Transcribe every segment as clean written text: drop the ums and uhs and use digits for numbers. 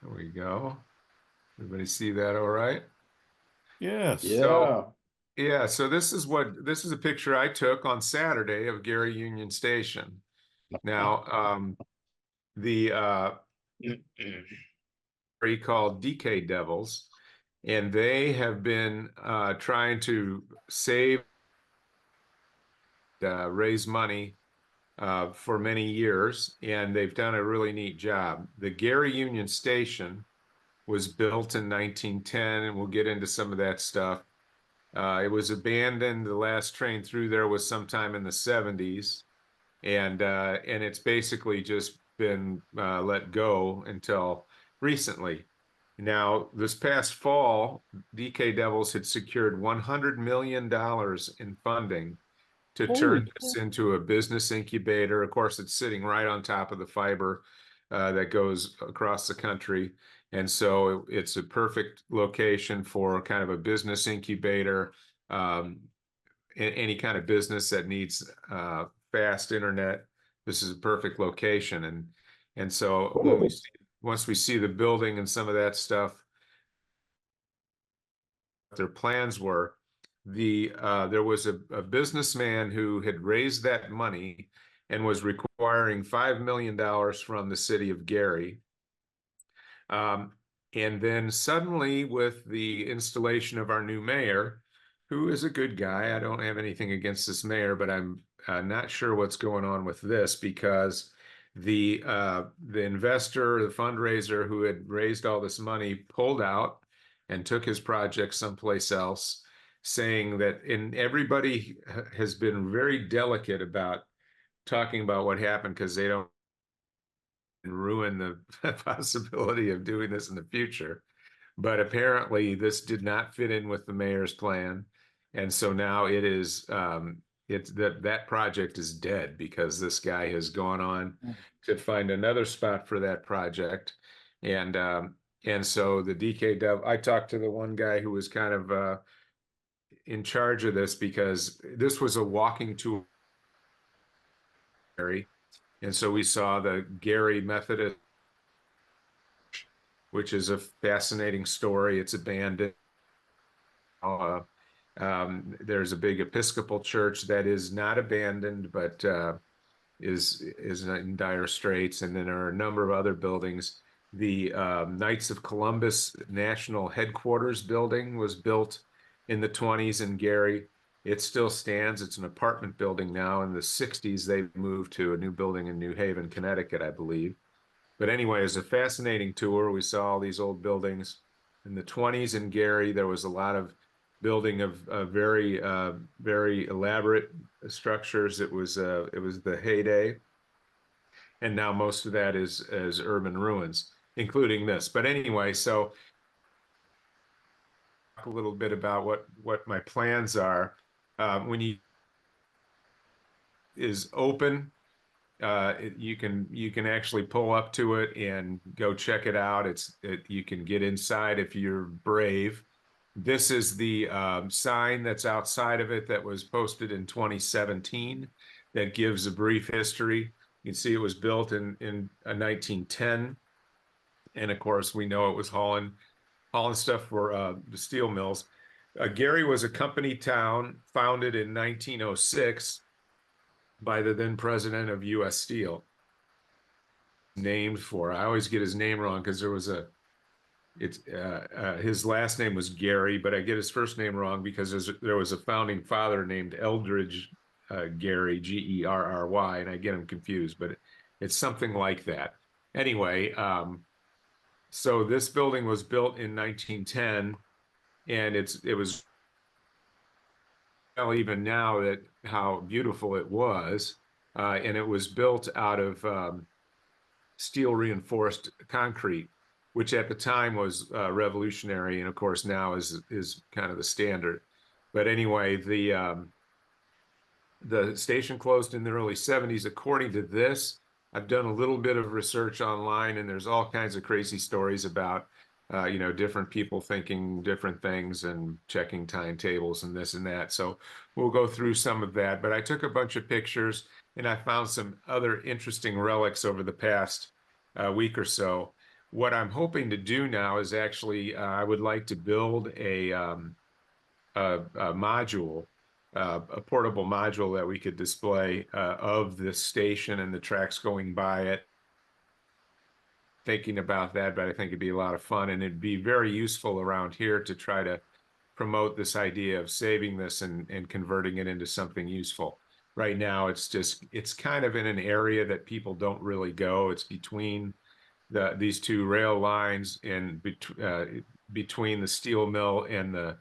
There we go. Everybody see that all right? Yes. So, Yeah. yeah, so this is a picture I took on Saturday of Gary Union Station. Now, the called DK Devils, and they have been trying to save, raise money for many years, and they've done a really neat job. The Gary Union Station was built in 1910, and we'll get into some of that stuff. It was abandoned. The last train through there was sometime in the 70s, and it's basically just been let go until recently. Now, this past fall, DK Devils had secured $100 million in funding to Holy turn this cow. into a business incubator. Of course, it's sitting right on top of the fiber that goes across the country. And so it's a perfect location for kind of a business incubator, any kind of business that needs fast internet. This is a perfect location. And so once we see the building and some of that stuff, their plans were. There was a businessman who had raised that money and was requiring $5 million from the city of Gary. Um, and then suddenly, with the installation of our new mayor, who is a good guy, I don't have anything against this mayor, but I'm not sure what's going on with this because the investor, the fundraiser who had raised all this money, pulled out and took his project someplace else, saying that, and everybody has been very delicate about talking about what happened because they don't ruin the possibility of doing this in the future. But apparently, this did not fit in with the mayor's plan, and so now it is. It's that project is dead because this guy has gone on to find another spot for that project, and so the DK Dev. I talked to the one guy who was kind of in charge of this because this was a walking tour, and so we saw the Gary Methodist, which is a fascinating story. It's abandoned. Uh, there's a big Episcopal church that is not abandoned, but is in dire straits. And then there are a number of other buildings. The Knights of Columbus National Headquarters building was built in the 20s in Gary. It still stands. It's an apartment building now. In the 60s, they moved to a new building in New Haven, Connecticut, I believe. But anyway, it was a fascinating tour. We saw all these old buildings. In the 20s in Gary, there was a lot of building of very elaborate structures. It was the heyday, and now most of that is urban ruins, including this. But anyway, so talk a little bit about what my plans are. When you is open, you can actually pull up to it and go check it out. You can get inside if you're brave. This is the sign that's outside of it that was posted in 2017 that gives a brief history. You can see it was built in 1910, and of course we know it was hauling stuff for the steel mills. Gary was a company town founded in 1906 by the then president of U.S. Steel. Named for, I always get his name wrong because his last name was Gary, but I get his first name wrong because there was a founding father named Eldridge Gary, Gerry, and I get him confused, but it's something like that. Anyway, so this building was built in 1910, and it was, well, even now, that how beautiful it was, and it was built out of steel reinforced concrete, which at the time was revolutionary, and of course now is kind of the standard. But anyway, the station closed in the early 70s. According to this, I've done a little bit of research online, and there's all kinds of crazy stories about different people thinking different things and checking timetables and this and that. So we'll go through some of that. But I took a bunch of pictures, and I found some other interesting relics over the past week or so. what I'm hoping to do now is actually, I would like to build a module, a portable module that we could display of this station and the tracks going by it. Thinking about that, but I think it'd be a lot of fun, and it'd be very useful around here to try to promote this idea of saving this and converting it into something useful. Right now, it's kind of in an area that people don't really go. It's between these two rail lines and between the steel mill and the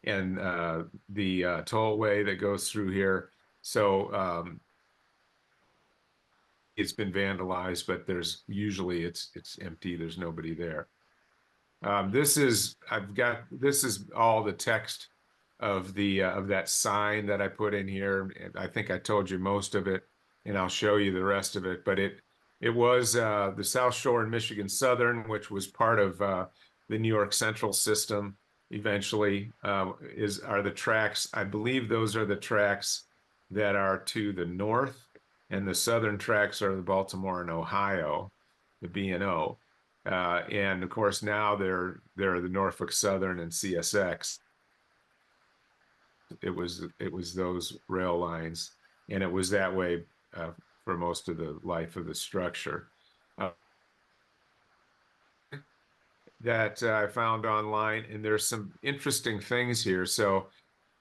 tollway that goes through here. So it's been vandalized, but there's usually it's empty. There's nobody there. This is all the text of that sign that I put in here. I think I told you most of it, and I'll show you the rest of it. But it was the South Shore and Michigan Southern, which was part of the New York Central system. Eventually, are the tracks. I believe those are the tracks that are to the north, and the southern tracks are the Baltimore and Ohio, the B&O. And of course now they're the Norfolk Southern and CSX. It was those rail lines, and it was that way for most of the life of the structure. That I found online, and there's some interesting things here. So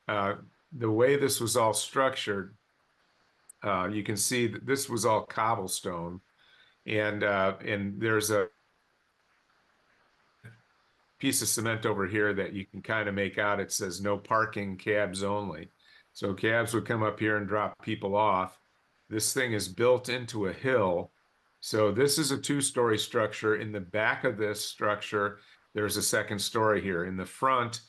the way this was all structured, you can see that this was all cobblestone, and there's a piece of cement over here that you can kind of make out. It says no parking, cabs only. So cabs would come up here and drop people off. This thing is built into a hill. So this is a two-story structure. In the back of this structure, there's a second story here. In the front,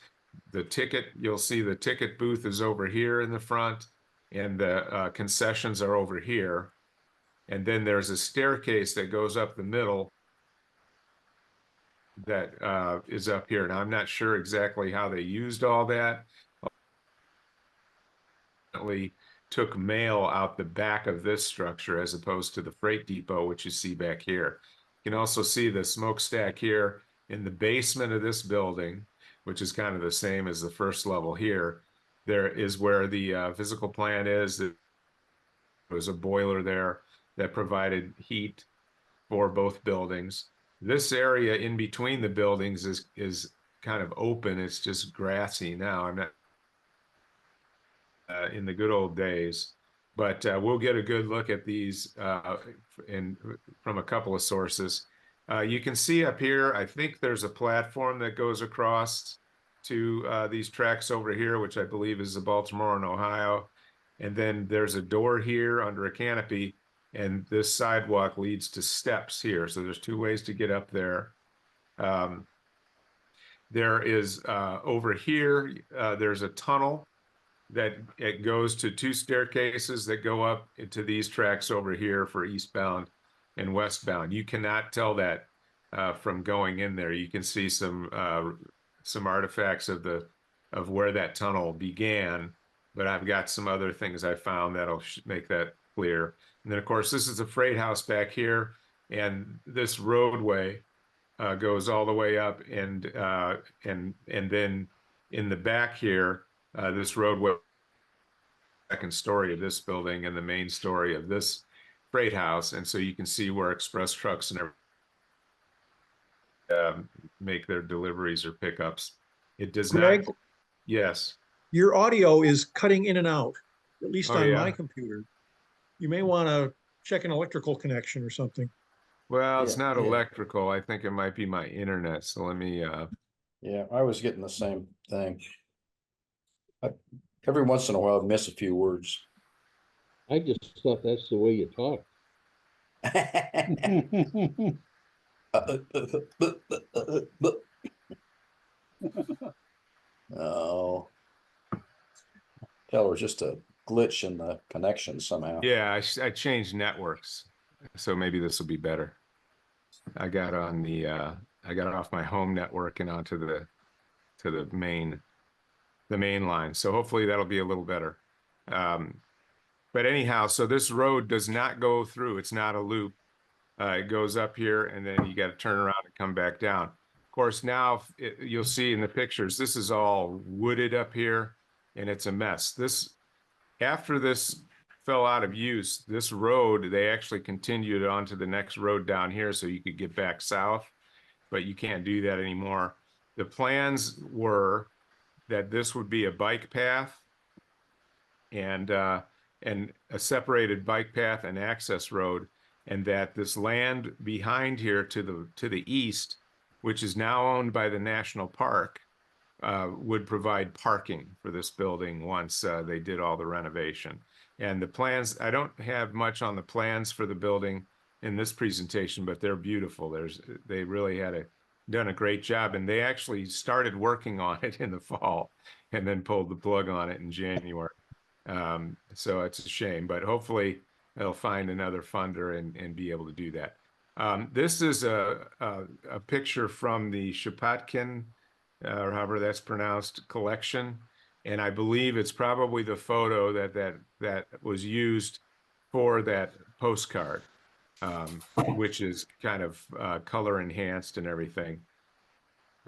you'll see the ticket booth is over here in the front, and the concessions are over here. And then there's a staircase that goes up the middle that is up here. Now, I'm not sure exactly how they used all that. Took mail out the back of this structure as opposed to the freight depot, which you see back here. You can also see the smokestack here in the basement of this building, which is kind of the same as the first level here. There is where the physical plant is. There was a boiler there that provided heat for both buildings. This area in between the buildings is kind of open. It's just grassy now. I'm not in the good old days, but we'll get a good look at these from a couple of sources. You can see up here, I think there's a platform that goes across to these tracks over here, which I believe is the Baltimore and Ohio. And then there's a door here under a canopy, and this sidewalk leads to steps here. So there's two ways to get up there. There is over here, there's a tunnel that it goes to two staircases that go up into these tracks over here for eastbound and westbound. You cannot tell that from going in there. You can see some artifacts of where that tunnel began, but I've got some other things I found that'll make that clear. And then, of course, this is a freight house back here, and this roadway goes all the way up, and then in the back here, this roadway, second story of this building and the main story of this freight house, and so you can see where express trucks and make their deliveries or pickups. It does Greg, not. Yes. your audio is cutting in and out, at least Oh, on yeah. my computer. You may want to check an electrical connection or something. Well, it's Yeah, not yeah. electrical. I think it might be my internet. So let me. Yeah, I was getting the same thing. Every once in a while, I miss a few words. I just thought that's the way you talk. Oh. Tell her just a glitch in the connection somehow. Yeah, I changed networks, so maybe this will be better. I got on the I got off my home network and onto the main line. So hopefully that'll be a little better. But anyhow, so this road does not go through. It's not a loop. It goes up here, and then you got to turn around and come back down. Of course, now you'll see in the pictures, this is all wooded up here, and it's a mess. After this fell out of use, this road, they actually continued on to the next road down here so you could get back south, but you can't do that anymore. The plans were that this would be a bike path and a separated bike path and access road, and that this land behind here to the east, which is now owned by the national park, would provide parking for this building once they did all the renovation. And the plans, I don't have much on the plans for the building in this presentation, but they're beautiful. They really done a great job, and they actually started working on it in the fall and then pulled the plug on it in January. So it's a shame, but hopefully they'll find another funder and be able to do that. This is a picture from the Shepatkin, or however that's pronounced, collection, and I believe it's probably the photo that was used for that postcard, which is kind of color enhanced and everything.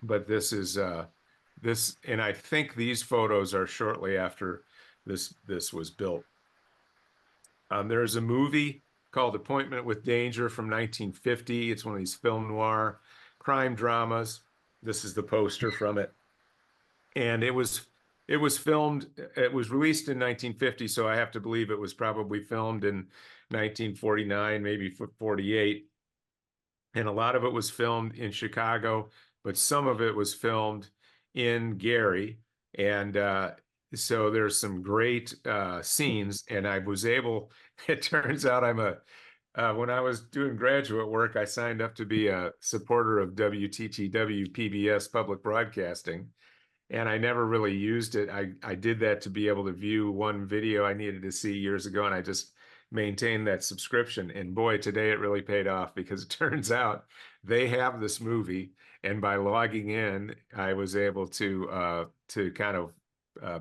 But this is this, and I think these photos are shortly after this was built. There's a movie called Appointment with Danger from 1950. It's one of these film noir crime dramas. This is the poster from it. And it was filmed, it was released in 1950, so I have to believe it was probably filmed in 1949, maybe 48. And a lot of it was filmed in Chicago, but some of it was filmed in Gary. And so there's some great scenes, and I was able, it turns out when I was doing graduate work, I signed up to be a supporter of WTTW PBS public broadcasting, and I never really used it. I did that to be able to view one video I needed to see years ago, and I just maintained that subscription. And boy, today it really paid off, because it turns out they have this movie, and by logging in, I was able to kind of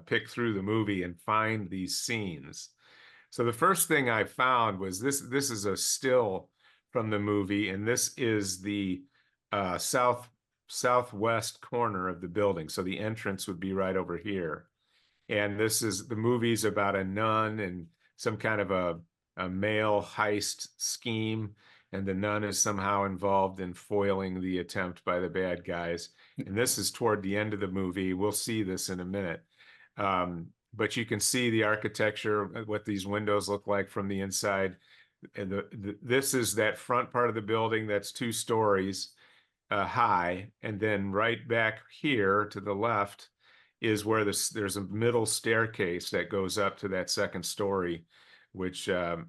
pick through the movie and find these scenes. So the first thing I found was this is a still from the movie, and this is the southwest corner of the building. So the entrance would be right over here. And the movie's about a nun and some kind of a male heist scheme, and the nun is somehow involved in foiling the attempt by the bad guys. And this is toward the end of the movie. We'll see this in a minute. But you can see the architecture, what these windows look like from the inside. And this is that front part of the building that's 2 stories high. And then right back here to the left is where there's a middle staircase that goes up to that 2nd story, which I'm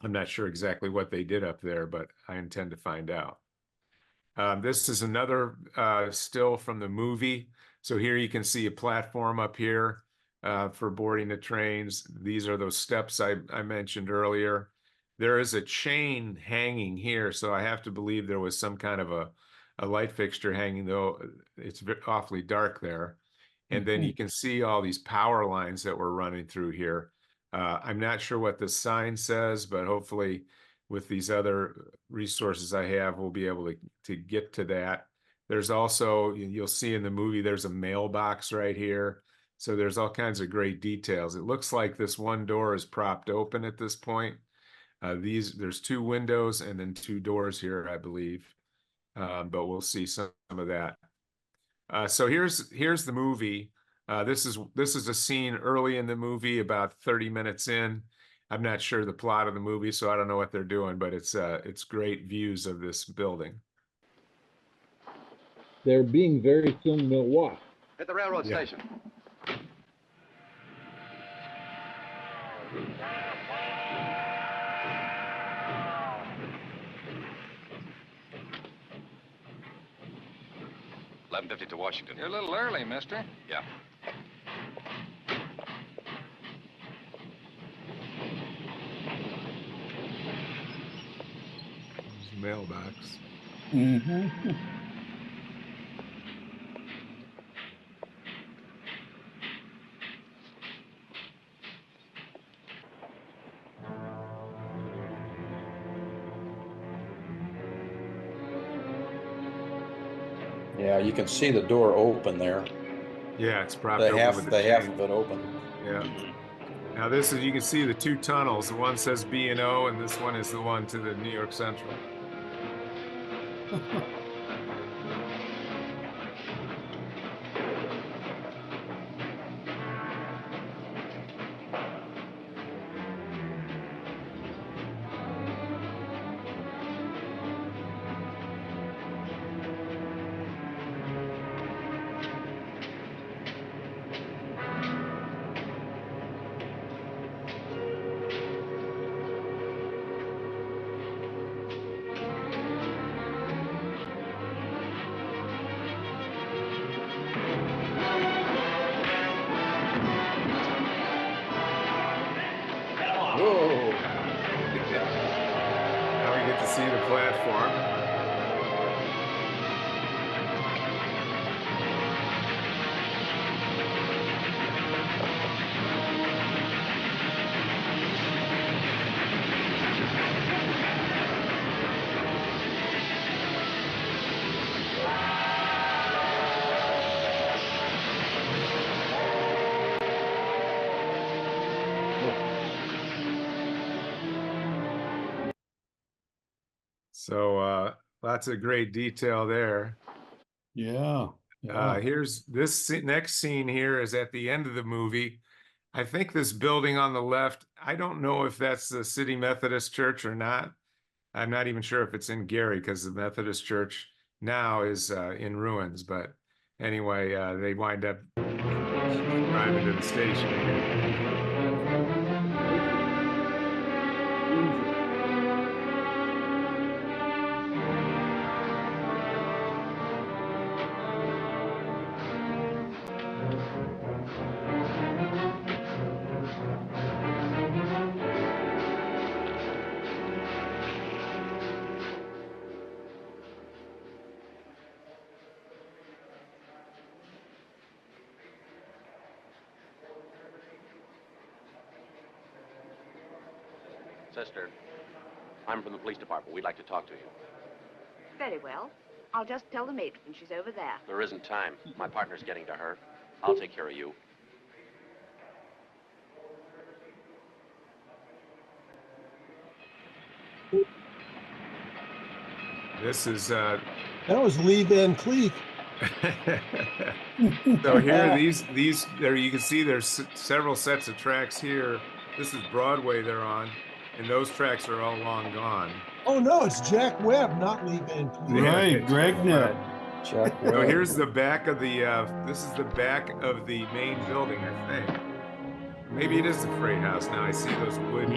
not sure exactly what they did up there, but I intend to find out. This is another still from the movie. So here you can see a platform up here for boarding the trains. These are those steps I mentioned earlier. There is a chain hanging here, so I have to believe there was some kind of a light fixture hanging, though it's awfully dark there. And then you can see all these power lines that were running through here. I'm not sure what the sign says, but hopefully with these other resources I have, we'll be able to get to that. There's also, you'll see in the movie, there's a mailbox right here. So there's all kinds of great details. It looks like this one door is propped open at this point. There's 2 windows and then 2 doors here, I believe. But we'll see some of that. So here's the movie. This is a scene early in the movie, about 30 minutes in. I'm not sure the plot of the movie, so I don't know what they're doing, but it's great views of this building. They're being very filmed at what? At the railroad Yeah. station. $11:50 to Washington. You're a little early, mister. Yeah. Mailbox. Yeah, you can see the door open there. Yeah, it's propped open with a The half chain. of it open. Yeah. Now this is, you can see the two tunnels. The one says B&O and this one is the one to the New York Central. Whoa! Now we get to see the platform. So lots of great detail there. Yeah. Yeah. Here's this next scene here is at the end of the movie. I think this building on the left, I don't know if that's the City Methodist Church or not. I'm not even sure if it's in Gary because the Methodist Church now is in ruins. But anyway, they wind up driving to the station again. Sister, I'm from the police department. We'd like to talk to you. Very well. I'll just tell the matron she's over there. There isn't time. My partner's getting to her. I'll take care of you. This is That was Lee Van Cleef. so here, these there you can see there's several sets of tracks here. This is Broadway they're on, and those tracks are all long gone. Oh no, it's Jack Webb, not Lee Van Cleef. Right, Greg Nip. Chuck So Webb. here's the back of the this is the back of the main building, I think. Maybe it is the Freight House now. I see those wood.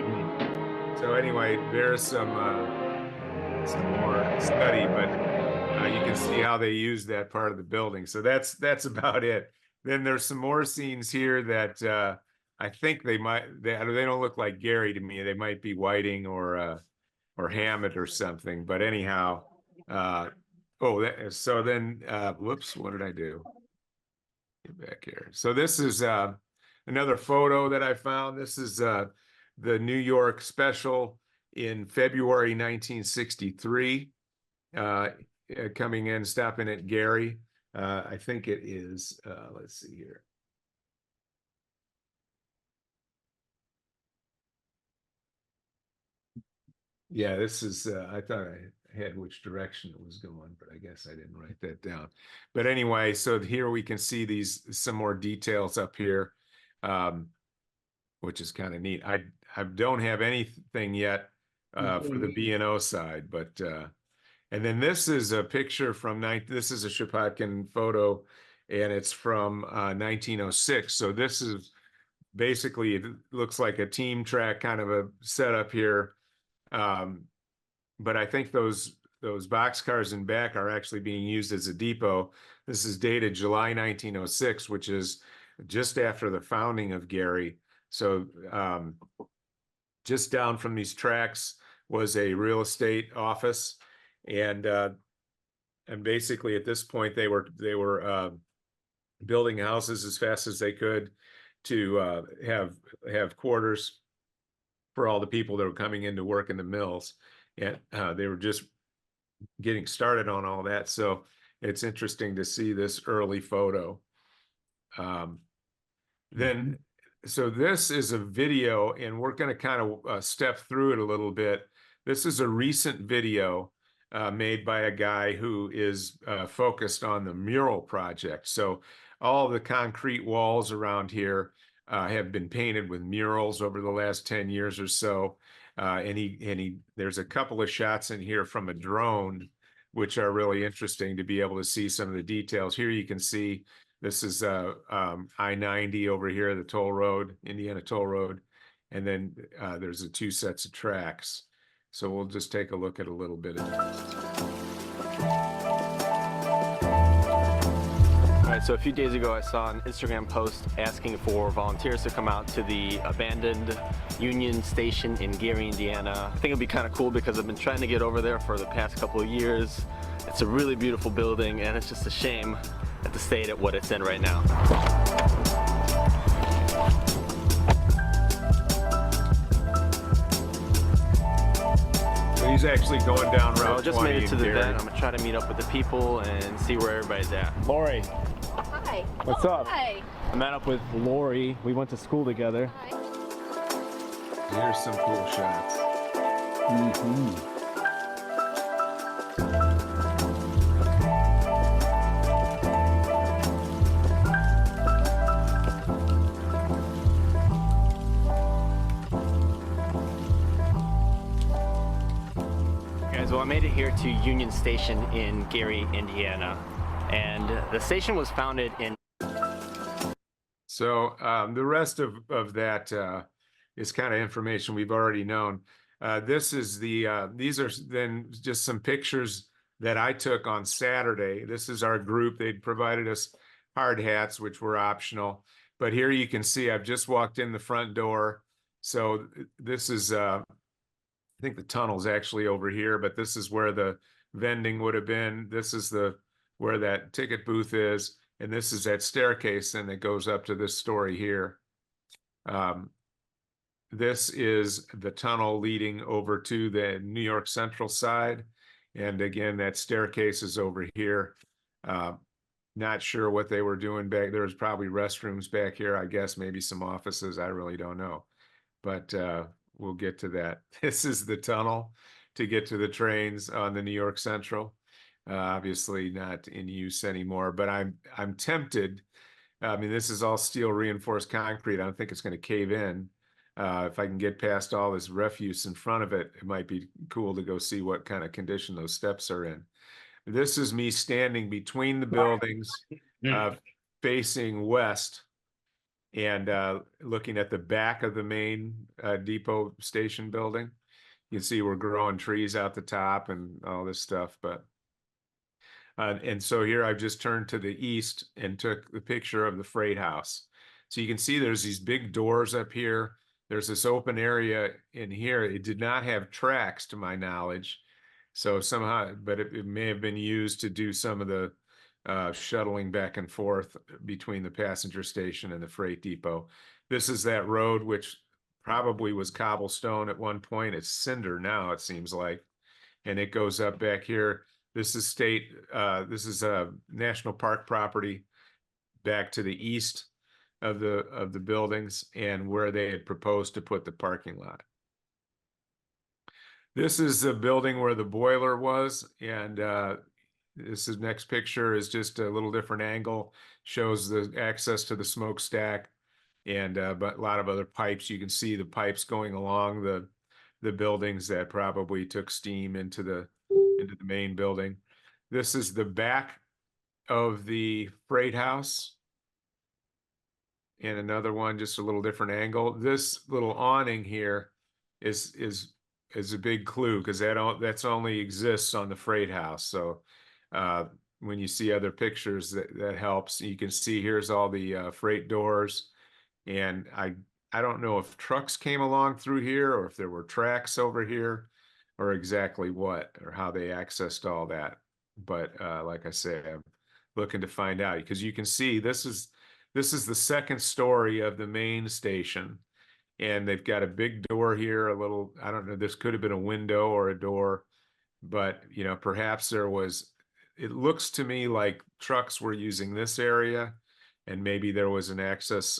So anyway, there's some more study, but you can see how they use that part of the building. So that's about it. Then there's some more scenes here that I think they don't look like Gary to me. They might be Whiting or Hammett or something. But anyhow, so then whoops, what did I do? Get back here. So this is another photo that I found. This is the New York special in February 1963. Coming in, stopping at Gary. I think it is, let's see here. Yeah, this is, I thought I had which direction it was going, but I guess I didn't write that down. But anyway, so here we can see some more details up here, which is kind of neat. I don't have anything yet for the B&O side, but and then this is a picture from this is a Shepotkin photo, and it's from 1906. So this is basically, it looks like a team track kind of a setup here. But I think those boxcars in back are actually being used as a depot. This is dated July 1906, which is just after the founding of Gary. So just down from these tracks was a real estate office. And basically at this point they were building houses as fast as they could to have quarters for all the people that were coming in to work in the mills, and they were just getting started on all that. So it's interesting to see this early photo. Then, so this is a video, and we're going to kind of step through it a little bit. This is a recent video made by a guy who is focused on the mural project. So all the concrete walls around here have been painted with murals over the last 10 years or so. There's a couple of shots in here from a drone, which are really interesting to be able to see some of the details. Here you can see this is I-90 over here, the toll road, Indiana Toll Road. And then there's the 2 sets of tracks. So we'll just take a look at a little bit of this. All right, so a few days ago, I saw an Instagram post asking for volunteers to come out to the abandoned Union Station in Gary, Indiana. I think it'd be kind of cool because I've been trying to get over there for the past couple of years. It's a really beautiful building, and it's just a shame at the state at what it's in right now. So he's actually going down Route 20. I just made it to the Gary. event. I'm gonna try to meet up with the people and see where everybody's at. Lori, Hi. what's up? Hi. I met up with Lori. We went to school together. Here's some cool shots. Guys, well, I made it here to Union Station in Gary, Indiana, and the station was founded in. So the rest of that is kind of information we've already known. This is these are then just some pictures that I took on Saturday. This is our group. They'd provided us hard hats, which were optional. But here you can see I've just walked in the front door. So this is, I think the tunnel's actually over here, but this is where the vending would have been. This is where that ticket booth is. And this is that staircase, and it goes up to this story here. This is the tunnel leading over to the New York Central side. And again, that staircase is over here. Not sure what they were doing back there. Was probably restrooms back here, I guess, maybe some offices. I really don't know. But we'll get to that. This is the tunnel to get to the trains on the New York Central. Obviously not in use anymore, but I'm tempted. I mean, this is all steel reinforced concrete. I don't think it's going to cave in. If I can get past all this refuse in front of it, it might be cool to go see what kind of condition those steps are in. This is me standing between the buildings, facing west, and looking at the back of the main depot station building. You can see we're growing trees out the top and all this stuff, but and so here I've just turned to the east and took the picture of the freight house. So you can see there's these big doors up here. There's this open area in here. It did not have tracks to my knowledge. So somehow, but it may have been used to do some of the shuttling back and forth between the passenger station and the freight depot. This is that road, which probably was cobblestone at one point. It's cinder now, it seems like. And it goes up back here. This is this is a national park property back to the east of the buildings and where they had proposed to put the parking lot. This is the building where the boiler was, and this is next picture is just a little different angle, shows the access to the smokestack and but a lot of other pipes. You can see the pipes going along the buildings that probably took steam into the main building. This is the back of the freight house. And another one, just a little different angle. This little awning here is a big clue because that's only exists on the freight house. So when you see other pictures, that helps. You can see here's all the freight doors, and I don't know if trucks came along through here or if there were tracks over here or exactly what or how they accessed all that. But like I say, I'm looking to find out because you can see this is the second story of the main station, and they've got a big door here, a little, I don't know, this could have been a window or a door, but you know, perhaps there was it looks to me like trucks were using this area, and maybe there was an access,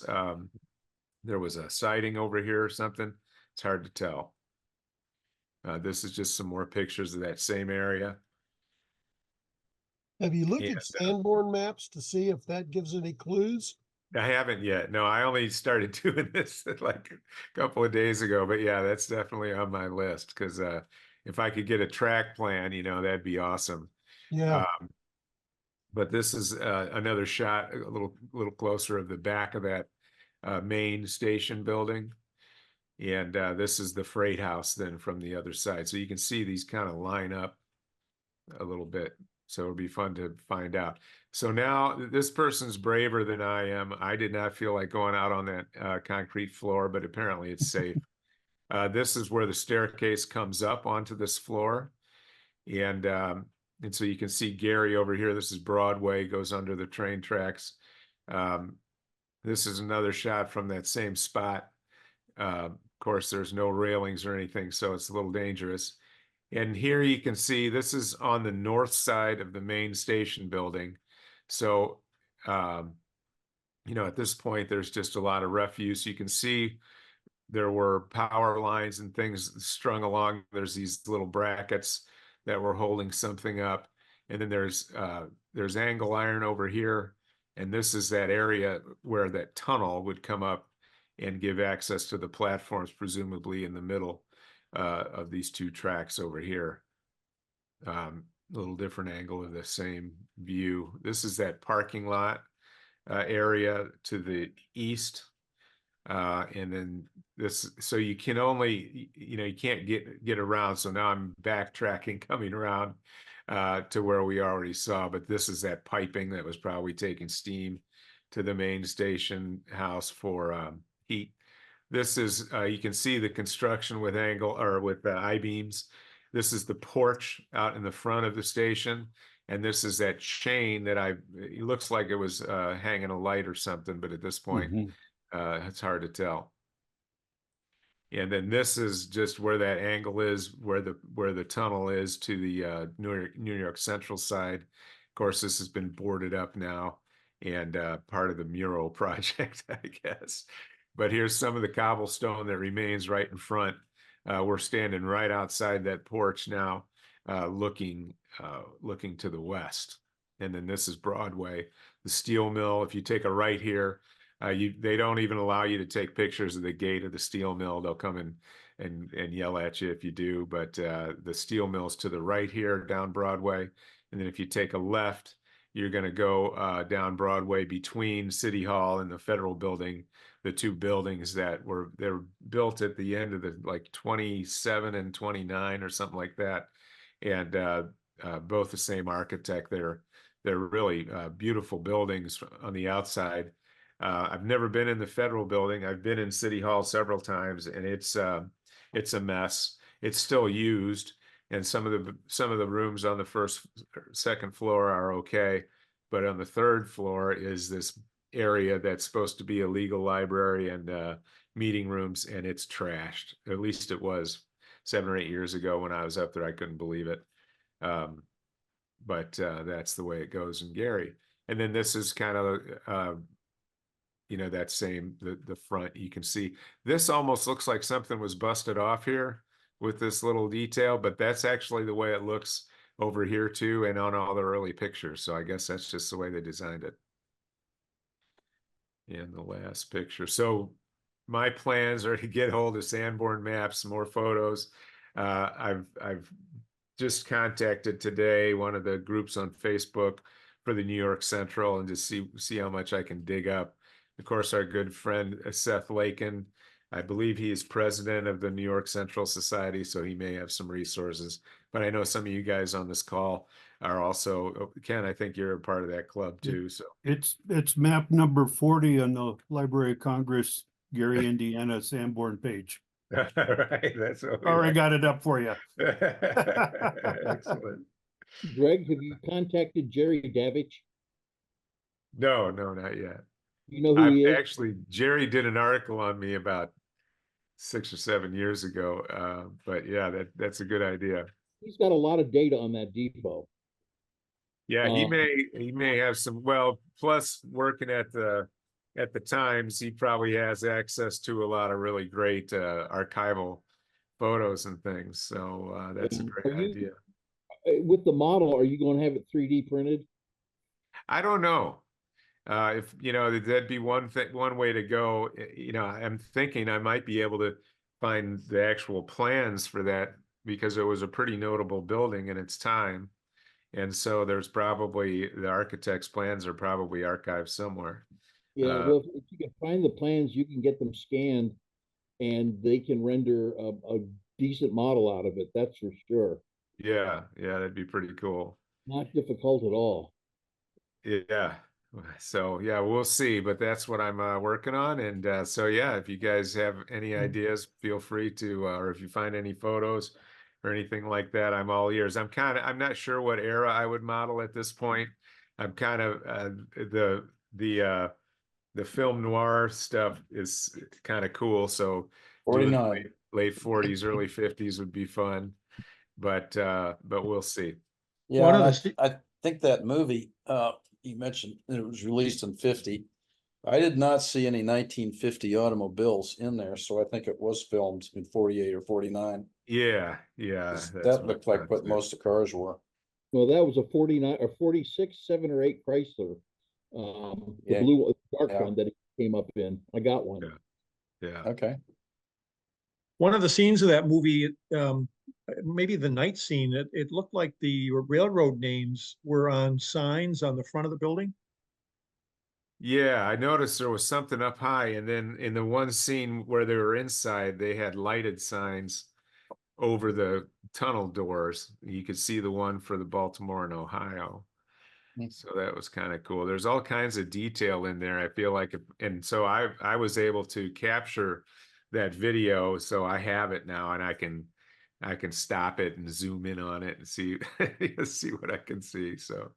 there was a siding over here or something. It's hard to tell. This is just some more pictures of that same area. Have you looked And, at Sanborn maps to see if that gives any clues? I haven't yet. No, I only started doing this like a couple of days ago, but yeah, that's definitely on my list because if I could get a track plan, that'd be awesome. Yeah, But this is another shot, a little closer of the back of that main station building. And this is the freight house then from the other side. So you can see these kind of line up a little bit. So it'll be fun to find out. So now this person's braver than I am. I did not feel like going out on that concrete floor, but apparently it's safe. This is where the staircase comes up onto this floor. And so you can see Gary over here. This is Broadway, goes under the train tracks. This is another shot from that same spot. Of course, there's no railings or anything, so it's a little dangerous. And here you can see this is on the north side of the main station building. So, at this point, there's just a lot of refuse. You can see there were power lines and things strung along. There's these little brackets that were holding something up. And then there's angle iron over here. And this is that area where that tunnel would come up and give access to the platforms, presumably in the middle of these two tracks over here. A little different angle of the same view. This is that parking lot area to the east. And then this, so you can only, you can't get around. So now I'm backtracking, coming around to where we already saw, but this is that piping that was probably taking steam to the main station house for heat. This is, you can see the construction with angle or with I-beams. This is the porch out in the front of the station. And this is that chain that it looks like it was hanging a light or something, but at this point, it's hard to tell. And then this is just where that angle is, where the tunnel is to the New York Central side. Of course, this has been boarded up now and part of the mural project, I guess. But here's some of the cobblestone that remains right in front. We're standing right outside that porch now, looking to the west. And then this is Broadway, the steel mill. If you take a right here, they don't even allow you to take pictures of the gate of the steel mill. They'll come in and yell at you if you do. But the steel mill's to the right here down Broadway. And then if you take a left, you're going to go down Broadway between City Hall and the Federal Building, the two buildings they were built at the end of the like 27 and 29 or something like that. And both the same architect. They're really beautiful buildings on the outside. I've never been in the Federal Building. I've been in City Hall several times, and it's a mess. It's still used, and some of the rooms on the second floor are okay, but on the third floor is this area that's supposed to be a legal library and meeting rooms, and it's trashed. At least it was 7 or 8 years ago when I was up there. I couldn't believe it. But that's the way it goes in Gary. And then this is kind of that same, the front. You can see this almost looks like something was busted off here with this little detail, but that's actually the way it looks over here too, and on all the early pictures. So I guess that's just the way they designed it. And the last picture. So my plans are to get hold of Sanborn maps, more photos. I've just contacted today one of the groups on Facebook for the New York Central and just see how much I can dig up. Of course, our good friend Seth Lakin, I believe he is president of the New York Central Society, so he may have some resources. But I know some of you guys on this call are also, Ken, I think you're a part of that club too. So it's map number 40 on the Library of Congress, Gary, Indiana, Sanborn page. right, that's what we I got it up for you. Excellent. Greg, have you contacted Jerry Davich? No, not yet. You know who he is? Actually, Jerry did an article on me about 6 or 7 years ago. But yeah, that's a good idea. He's got a lot of data on that depot. Yeah, he Um, may have some, well, plus working at the Times, he probably has access to a lot of really great archival photos and things. So that's a Are great you idea. with the model? Are you going to have it 3D printed? I don't know. If you know, that'd be one way to go. You know, I'm thinking I might be able to find the actual plans for that because it was a pretty notable building in its time. And so there's probably the architect's plans are probably archived somewhere. Yeah. Uh, Well, if you can find the plans, you can get them scanned, and they can render a decent model out of it. That's for sure. yeah, that'd be pretty cool. Not difficult at all. Yeah. So yeah, we'll see, but that's what I'm working on. And so yeah, if you guys have any ideas, feel free to, or if you find any photos or anything like that, I'm all ears. I'm not sure what era I would model at this point. I'm kind of the film noir stuff is kind of cool. So doing 49. late 40s, early 50s would be fun, but we'll see. Yeah, One of and the I think that movie, you mentioned it was released in 50. I did not see any 1950 automobiles in there, so I think it was filmed in 48 or 49. Yeah, that's That what looked I like thought what too. most of the cars were. Well, that was a 49 or 46, 7 or 8 Chrysler. The Yeah. blue dark Yeah. one that it came up in. I got one. Yeah. Okay. one of the scenes of that movie, maybe the night scene, it looked like the railroad names were on signs on the front of the building. Yeah, I noticed there was something up high, and then in the one scene where they were inside, they had lighted signs over the tunnel doors. You could see the one for the Baltimore and Ohio. Mm. So that was kind of cool. There's all kinds of detail in there. I feel like, and so I was able to capture that video, so I have it now, and I can stop it and zoom in on it and see see what I can see. So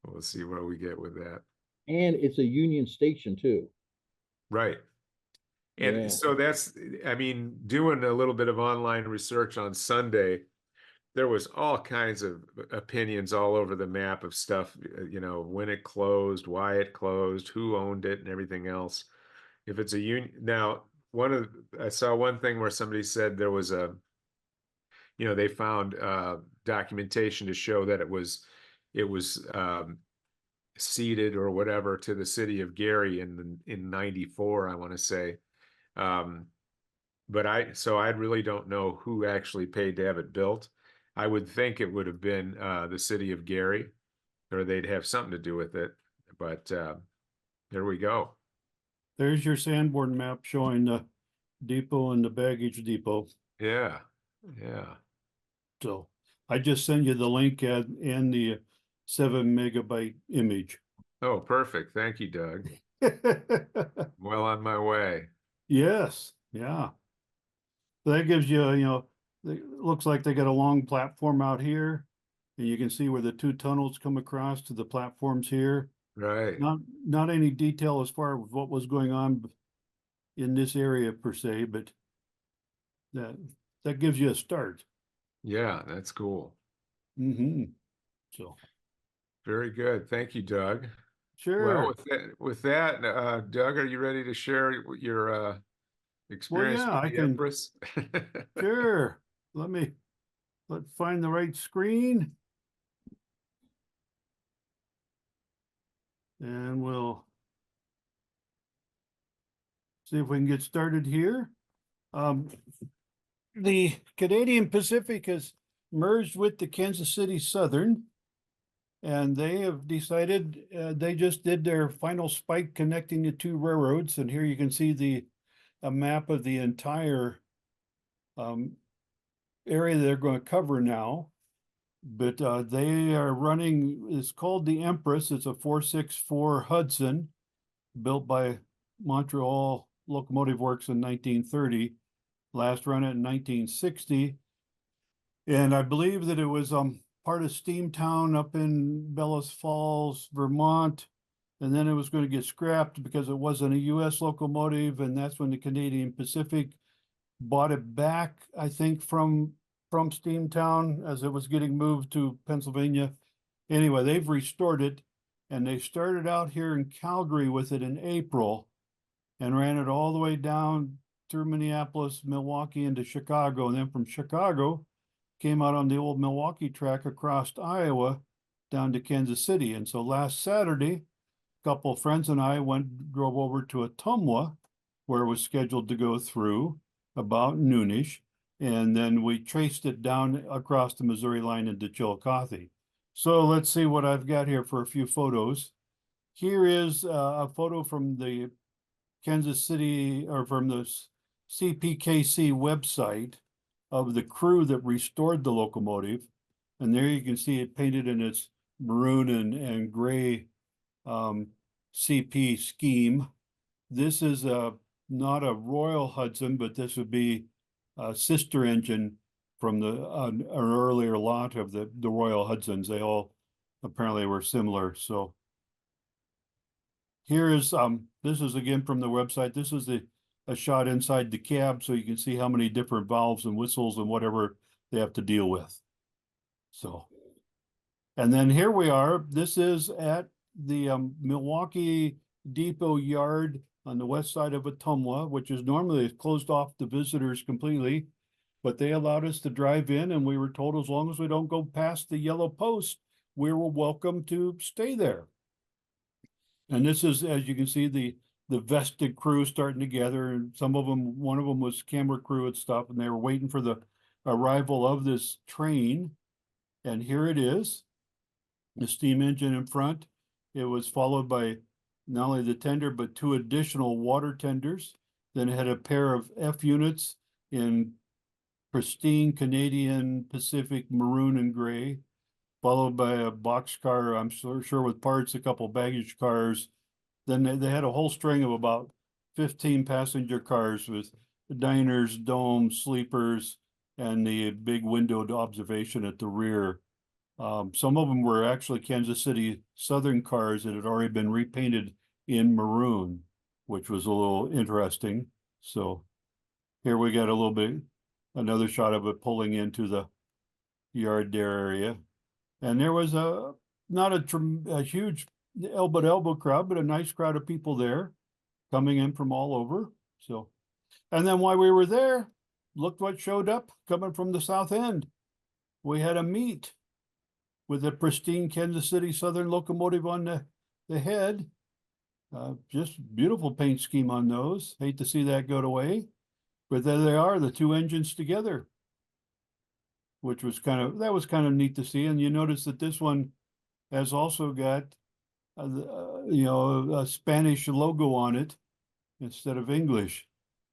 we'll see where we get with that. And it's a Union Station too. Right. And Yeah. so that's, I mean, doing a little bit of online research on Sunday, there was all kinds of opinions all over the map of stuff, you know, when it closed, why it closed, who owned it, and everything else. If it's a union, now, I saw one thing where somebody said there was you know, they found documentation to show that it was ceded or whatever to the city of Gary in '94, I want to say. But I really don't know who actually paid to have it built. I would think it would have been the city of Gary, or they'd have something to do with it. But there we go. There's your Sanborn map showing the depot and the baggage depot. Yeah. So I just send you the link and the 7 megabyte image. Oh, perfect. Thank you, Doug. Well on my way. Yes, yeah. That gives you, it looks like they got a long platform out here. And you can see where the two tunnels come across to the platforms here. Right. Not any detail as far as what was going on in this area per se, but that gives you a start. Yeah, that's cool. Mm-hmm. So Very good. Thank you, Doug. sure. Well, with that, Doug, are you ready to share your experience yeah, with I the can- Empress? Sure. Let's find the right screen. And we'll see if we can get started here. The Canadian Pacific has merged with the Kansas City Southern. And they have decided, they just did their final spike connecting the two railroads. And here you can see a map of the entire area they're going to cover now. But they are running, it's called the Empress. It's a 464 Hudson built by Montreal Locomotive Works in 1930, last run it in 1960. And I believe that it was part of Steamtown up in Bellows Falls, Vermont. And then it was going to get scrapped because it wasn't a US locomotive. And that's when the Canadian Pacific bought it back, I think, from Steamtown as it was getting moved to Pennsylvania. Anyway, they've restored it, and they started out here in Calgary with it in April and ran it all the way down through Minneapolis, Milwaukee, into Chicago. And then from Chicago, came out on the old Milwaukee track across Iowa down to Kansas City. And so last Saturday, a couple of friends and I drove over to Ottumwa, where it was scheduled to go through about noonish. And then we traced it down across the Missouri line into Chillicothe. So let's see what I've got here for a few photos. Here is a photo from the Kansas City, or from the CPKC website, of the crew that restored the locomotive. And there you can see it painted in its maroon and gray CP scheme. This is not a Royal Hudson, but this would be a sister engine from an earlier lot of the Royal Hudsons. They all apparently were similar. So here is this is again from the website. This is a shot inside the cab, so you can see how many different valves and whistles and whatever they have to deal with. So, and then here we are. This is at the Milwaukee Depot Yard on the west side of Ottumwa, which is normally closed off to visitors completely, but they allowed us to drive in, and we were told as long as we don't go past the yellow post, we were welcome to stay there. And this is, as you can see, the vested crew starting to gather, and some of them, one of them was camera crew and stuff, and they were waiting for the arrival of this train. And here it is, the steam engine in front. It was followed by not only the tender, but 2 additional water tenders. Then it had a pair of F units in pristine Canadian Pacific maroon and gray, followed by a boxcar, I'm sure with parts, a couple baggage cars. Then they had a whole string of about 15 passenger cars with diners, domes, sleepers, and the big windowed observation at the rear. Some of them were actually Kansas City Southern cars that had already been repainted in maroon, which was a little interesting. So here we got a little bit, another shot of it pulling into the yard there area. And there was not a huge elbow to elbow crowd, but a nice crowd of people there coming in from all over. So, and then while we were there, look what showed up coming from the south end. We had a meet with a pristine Kansas City Southern locomotive on the head. Just beautiful paint scheme on those. Hate to see that go away, but there they are, the 2 engines together, which was kind of neat to see. And you notice that this one has also got a Spanish logo on it instead of English.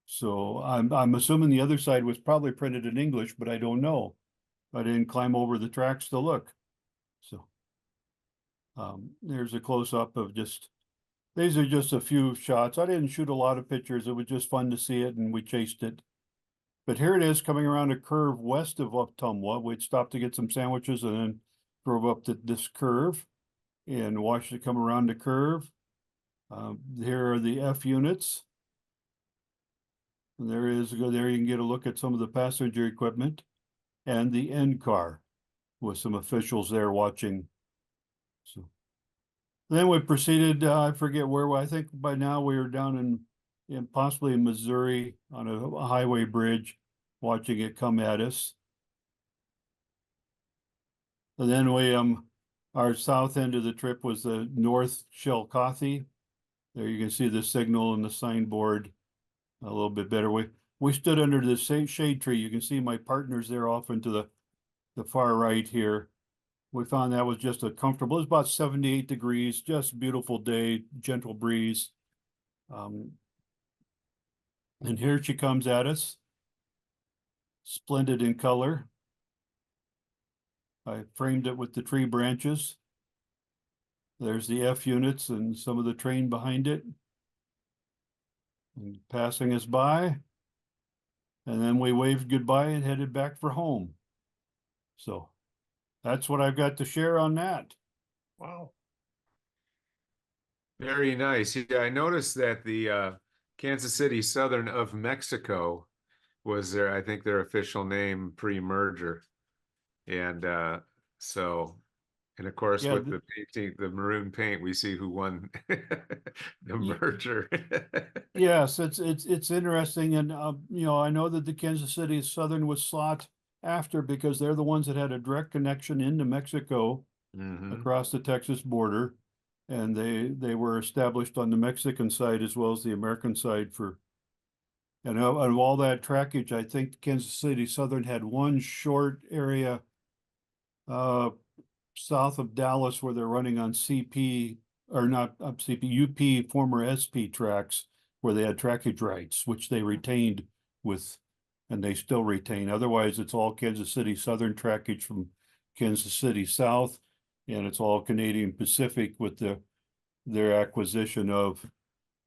So I'm assuming the other side was probably printed in English, but I don't know. I didn't climb over the tracks to look. So there's a close-up of these are just a few shots. I didn't shoot a lot of pictures. It was just fun to see it, and we chased it. But here it is coming around a curve west of Ottumwa. We'd stopped to get some sandwiches and then drove up this curve and watched it come around the curve. Here are the F units. And there you can get a look at some of the passenger equipment and the end car with some officials there watching. So then we proceeded, I forget where, I think by now we were down in possibly in Missouri on a highway bridge, watching it come at us. And then our south end of the trip was the North Chillicothe. There you can see the signal and the signboard a little bit better. We stood under the shade tree. You can see my partners there off into the far right here. We found that was just a comfortable, it was about 78 degrees, just beautiful day, gentle breeze. And here she comes at us, splendid in color. I framed it with the tree branches. There's the F units and some of the train behind it. And passing us by. And then we waved goodbye and headed back for home. So that's what I've got to share on that. Wow. Very nice. Yeah, I noticed that the Kansas City Southern of Mexico was I think their official name pre-merger. And so And of course, Yeah, with the painting, the maroon paint, we see who won the merger. yes, it's interesting, and you know, I know that the Kansas City Southern was sought after because they're the ones that had a direct connection into Mexico Mhm. across the Texas border, and they were established on the Mexican side as well as the American side for. And of all that trackage, I think Kansas City Southern had one short area south of Dallas where they're running on CP or not CP UP former SP tracks where they had trackage rights, which they retained with, and they still retain. Otherwise, it's all Kansas City Southern trackage from Kansas City South, and it's all Canadian Pacific with their acquisition of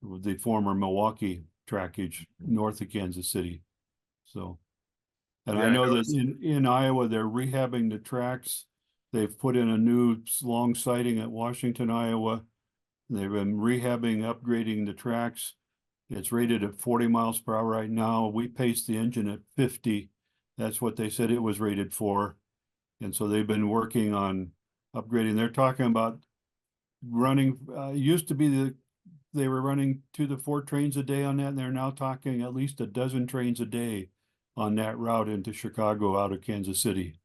the former Milwaukee trackage north of Kansas City. So, and Yeah, I I know that noticed. in Iowa, they're rehabbing the tracks. They've put in a new long siding at Washington, Iowa. They've been rehabbing, upgrading the tracks. It's rated at 40 miles per hour right now. We paced the engine at 50. That's what they said it was rated for. And so they've been working on upgrading. They're talking about running, used to be they were running 2 to 4 trains a day on that, and they're now talking at least a dozen trains a day on that route into Chicago out of Kansas City.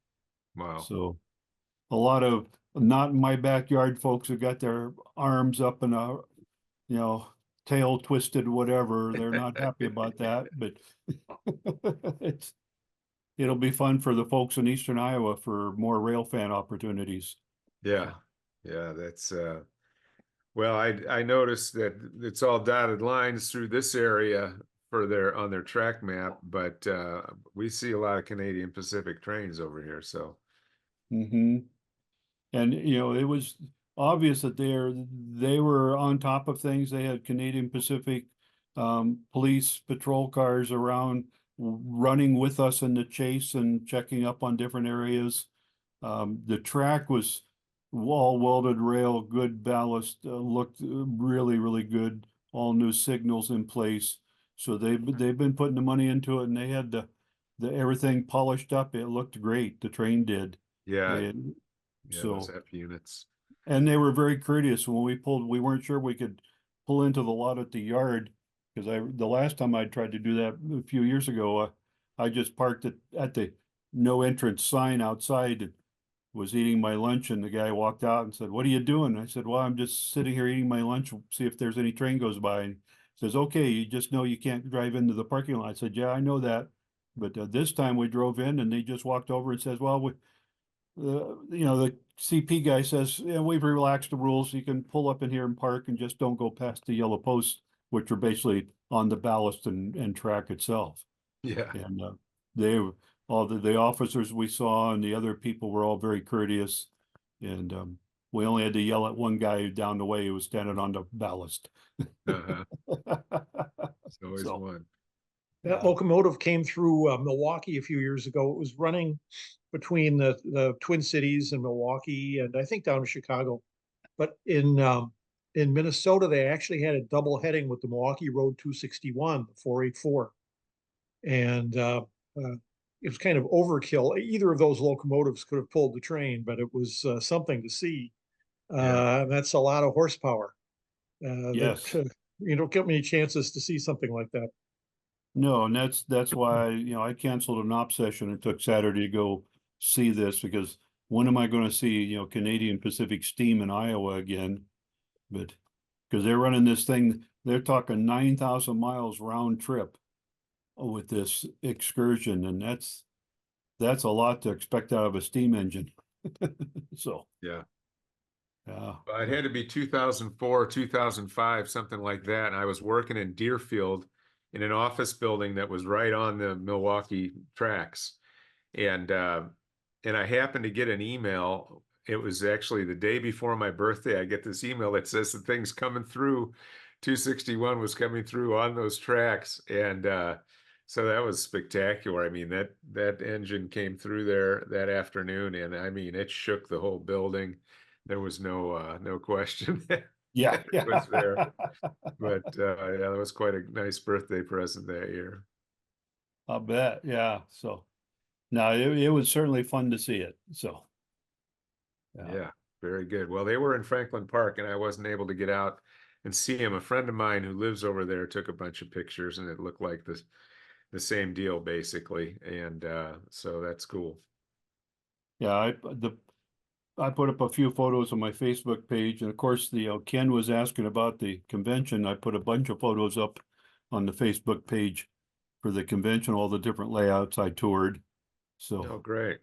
Wow. So a lot of not in my backyard folks who got their arms up and you know, tail twisted, whatever. They're not happy about that, but it'll be fun for the folks in Eastern Iowa for more rail fan opportunities. Yeah. Yeah, that's well, I noticed that it's all dotted lines through this area for their on their track map, but we see a lot of Canadian Pacific trains over here, so Mm-hmm. And you know, it was obvious that they were on top of things. They had Canadian Pacific police patrol cars around running with us in the chase and checking up on different areas. The track was all welded rail, good ballast, looked really, really good. All new signals in place. So they've been putting the money into it, and they had the everything polished up. It looked great. The train did. yeah, And yeah, those so, F units. and they were very courteous when we pulled. We weren't sure we could pull into the lot at the yard because the last time I tried to do that a few years ago, I just parked it at the no entrance sign outside and was eating my lunch, and the guy walked out and said, "What are you doing?" I said, "Well, I'm just sitting here eating my lunch, see if there's any train goes by." And he says, "Okay, you just know you can't drive into the parking lot." I said, "Yeah, I know that." But this time we drove in and they just walked over and says, "Well, you know, the CP guy says, yeah, we've relaxed the rules. You can pull up in here and park and just don't go past the yellow posts, which are basically on the ballast and track itself." Yeah. And they all the officers we saw and the other people were all very courteous. And we only had to yell at one guy down the way who was standing on the ballast. Uh-huh. It's always So, one. That yeah. locomotive came through Milwaukee a few years ago. It was running between the Twin Cities and Milwaukee, and I think down to Chicago. But in Minnesota, they actually had a double heading with the Milwaukee Road 261, the 484, and it was kind of overkill. Either of those locomotives could have pulled the train, but it was something to see. Yeah. That's a lot of horsepower. Yes. That you don't get many chances to see something like that. No, and that's why, you know, I canceled an op session and took Saturday to go see this because when am I going to see, you know, Canadian Pacific Steam in Iowa again? But because they're running this thing, they're talking 9,000 miles round trip with this excursion, and that's a lot to expect out of a steam engine. So, Yeah. yeah. Well, it had to be 2004, 2005, something like that. And I was working in Deerfield in an office building that was right on the Milwaukee tracks. And I happened to get an email. It was actually the day before my birthday. I get this email that says the thing's coming through. 261 was coming through on those tracks. And so that was spectacular. I mean, that engine came through there that afternoon, and I mean, it shook the whole building. There was no question that Yeah. it was there. But yeah, that was quite a nice birthday present that year. I'll bet. Yeah. So, no, it was certainly fun to see it. So, Yeah, Very good. Well, they were in Franklin Park and I wasn't able to get out and see him. A friend of mine who lives over there took a bunch of pictures and it looked like the same deal basically. And so that's cool. Yeah, I put up a few photos on my Facebook page, and of course, Ken was asking about the convention. I put a bunch of photos up on the Facebook page for the convention, all the different layouts I toured. Oh, So, great.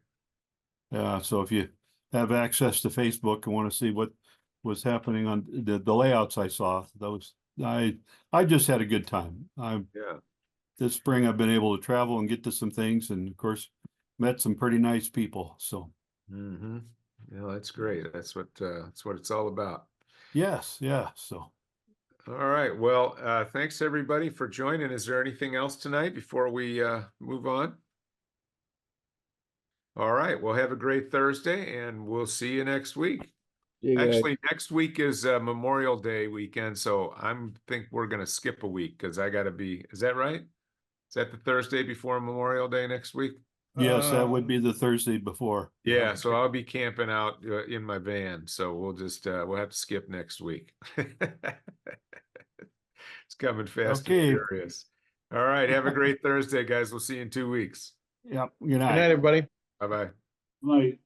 so if you have access to Facebook and want to see what was happening on the layouts I saw, I just had a good time. Yeah. This spring I've been able to travel and get to some things, and of course, met some pretty nice people. So. Mm-hmm. Yeah, that's great. That's what it's all about. Yes, yeah. So, All right. Well, thanks everybody for joining. Is there anything else tonight before we move on? All right. Well, have a great Thursday and we'll see you next week. See you guys. Actually, next week is Memorial Day weekend, so think we're gonna skip a week because I gotta be, is that right? Is that the Thursday before Memorial Day next week? yes, that would be the Thursday before. Yeah, so I'll be camping out in my van, so we'll have to skip next week. It's coming fast and Okay. furious. All right, have a great Thursday, guys. We'll see you in 2 weeks. Yep. Good Good night. night, everybody. Bye-bye. Night.